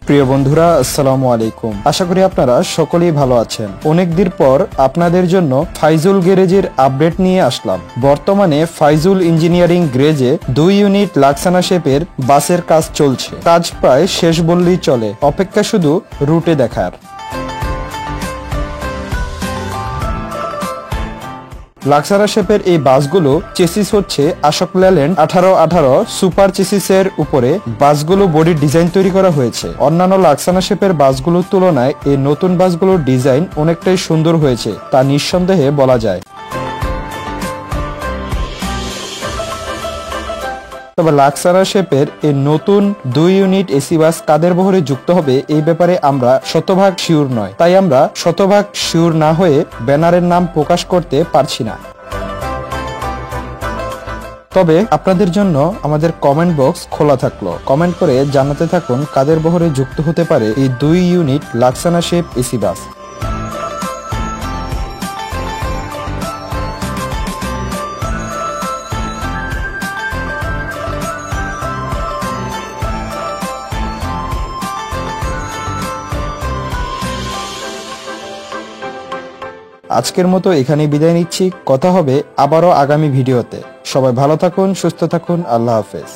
প্রিয় বন্ধুরা, আসসালামু আলাইকুম। আশা করি আপনারা সকলেই ভালো আছেন। অনেকদিন পর আপনাদের জন্য ফাইজুল গ্যারেজের আপডেট নিয়ে আসলাম। বর্তমানে ফাইজুল ইঞ্জিনিয়ারিং গ্যারেজে 2 ইউনিট লাক্সানা শেপের বাসের কাজ চলছে। কাজ প্রায় শেষ বললেই চলে, অপেক্ষা শুধু রুটে দেখার। লাক্সানা শেপের এই বাসগুলো চেসিস হচ্ছে আশোক লেল্যান্ড 1818 সুপার চেসিসের উপরে বাসগুলো বডি ডিজাইন তৈরি করা হয়েছে। অন্যান্য লাক্সানা শেপের বাসগুলোর তুলনায় এই নতুন বাসগুলোর ডিজাইন অনেকটাই সুন্দর হয়েছে, তা নিঃসন্দেহে বলা যায়। তবে লাক্সানা শেপের এই নতুন 2 ইউনিট এসি বাস কাদের বহরে যুক্ত হবে এই ব্যাপারে আমরা শতভাগ শিওর নয়, তাই আমরা শতভাগ শিওর না হয়ে ব্যানারের নাম প্রকাশ করতে পারছি না। তবে আপনাদের জন্য আমাদের কমেন্ট বক্স খোলা থাকলো, কমেন্ট করে জানাতে থাকুন কাদের বহরে যুক্ত হতে পারে এই 2 unit Laksana shape AC bus. আজকের মতো এখানেই বিদায় নিচ্ছি। কথা হবে আবারও আগামী ভিডিওতে। সবাই ভালো থাকুন, সুস্থ থাকুন। আল্লাহ হাফেজ।